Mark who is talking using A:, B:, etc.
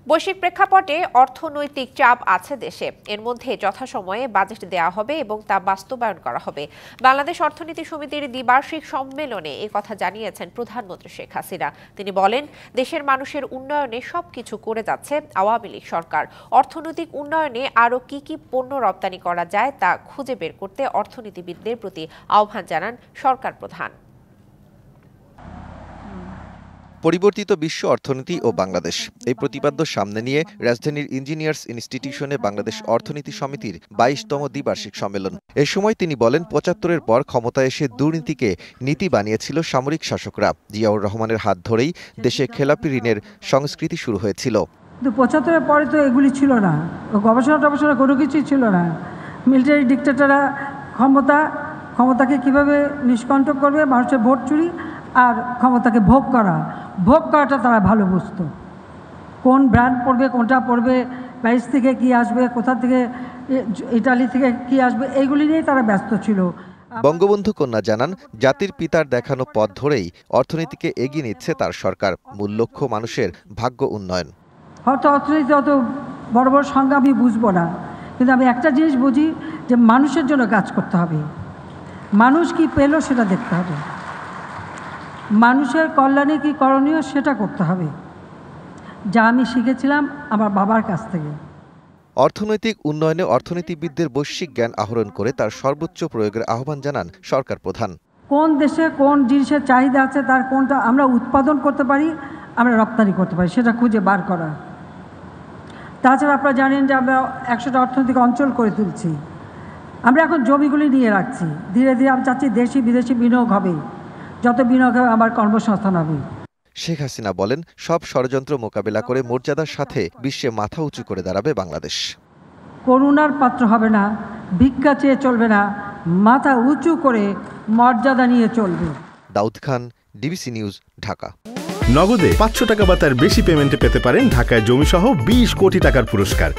A: বৈশ্বিক প্রেক্ষাপটে অর্থনৈতিক চাপ আছে দেশে। এর মধ্যে যথাসময়ে বাজেট দেওয়া হবে এবং তা বাস্তবায়ন করা হবে। বাংলাদেশ অর্থনীতি সমিতির দ্বিবার্ষিক সম্মেলনে একথা জানিয়েছেন প্রধানমন্ত্রী শেখ হাসিনা। তিনি বলেন, দেশের মানুষের উন্নয়নে সবকিছু করে যাচ্ছে আওয়ামী লীগ সরকার। অর্থনৈতিক উন্নয়নে আরও কি পণ্য রপ্তানি করা যায় তা খুঁজে বের করতে অর্থনীতিবিদদের প্রতি আহ্বান জানান সরকার প্রধান।
B: পরিবর্তিত বিশ্ব অর্থনীতি ও বাংলাদেশ এই প্রতিপাদ্য সামনে নিয়ে রাজধানীর ইঞ্জিনিয়ার্স ইনস্টিটিউশনে বাংলাদেশ অর্থনীতি সমিতির ২২তম দ্বিবার্ষিক সম্মেলন। এ সময় তিনি বলেন, ৭৫-এর পর ক্ষমতায় এসে দুর্নীতিকে নীতি বানিয়েছিল সামরিক শাসকরা। জিয়াউর রহমানের হাত ধরেই দেশে খেলাপি ঋণের সংস্কৃতি শুরু হয়েছিল।
C: ৭৫-এর পরে তো এগুলি ছিল না, গবেষণা কোনো কিছুই ছিল না। মিলিটারি ডিক্টেটররা ক্ষমতাকে কিভাবে নিষ্কণ্টক করবে, মানুষের ভোট চুরি আর ক্ষমতাকে ভোগ করাটা তারা ভালো বুঝতো। কোন ব্র্যান্ড পড়বে, কোনটা পড়বে, প্যারিস থেকে কি আসবে, কোথা থেকে ইটালি থেকে কি আসবে, এইগুলি নিয়েই তারা ব্যস্ত ছিল।
B: বঙ্গবন্ধু কন্যা জানান, জাতির পিতার দেখানো পথ ধরেই অর্থনীতিকে এগিয়ে নিচ্ছে তার সরকার। মূল লক্ষ্য মানুষের ভাগ্য উন্নয়ন।
C: হয়তো অর্থনীতি অত বড় বড় সংজ্ঞা আমি বুঝবো না, কিন্তু আমি একটা জিনিস বুঝি যে মানুষের জন্য কাজ করতে হবে। মানুষ কি পেল সেটা দেখতে হবে, মানুষের কল্যাণে কি করণীয় সেটা করতে হবে, যা আমি শিখেছিলাম আমার বাবার কাছ থেকে।
B: অর্থনৈতিক উন্নয়নে অর্থনীতিবিদদের বৈশ্বিক জ্ঞান আহরণ করে তার সর্বোচ্চ প্রয়োগের আহ্বান জানান সরকার প্রধান।
C: কোন দেশে কোন জিনিসের চাহিদা আছে, তার কোনটা আমরা উৎপাদন করতে পারি, আমরা রপ্তানি করতে পারি, সেটা খুঁজে বার করা। তাছাড়া আপনারা জানেন যে আমরা ১০০টা অর্থনৈতিক অঞ্চল করে তুলছি। আমরা এখন জমিগুলি নিয়ে রাখছি, ধীরে ধীরে আমি চাচ্ছি দেশি বিদেশি বিনিয়োগ হবে, যত বিনিয়োগ হবে আমার কর্মসংস্থান হবে।
B: শেখ হাসিনা বলেন, সব ষড়যন্ত্র মোকাবেলা করে মর্যাদার সাথে বিশ্বে মাথা উঁচু করে দাঁড়াবে বাংলাদেশ।
C: করুণার পাত্র হবে না, ভিক্ষা চেয়ে চলবে না, মাথা উঁচু করে মর্যাদা নিয়ে চলবে।
B: Daud Khan, DBC news, Dhaka.
D: নগদে ৫০০ টাকা বা তার বেশি পেমেন্টে পেতে পারেন ঢাকায় জমিসহ ২০ কোটি টাকার পুরস্কার।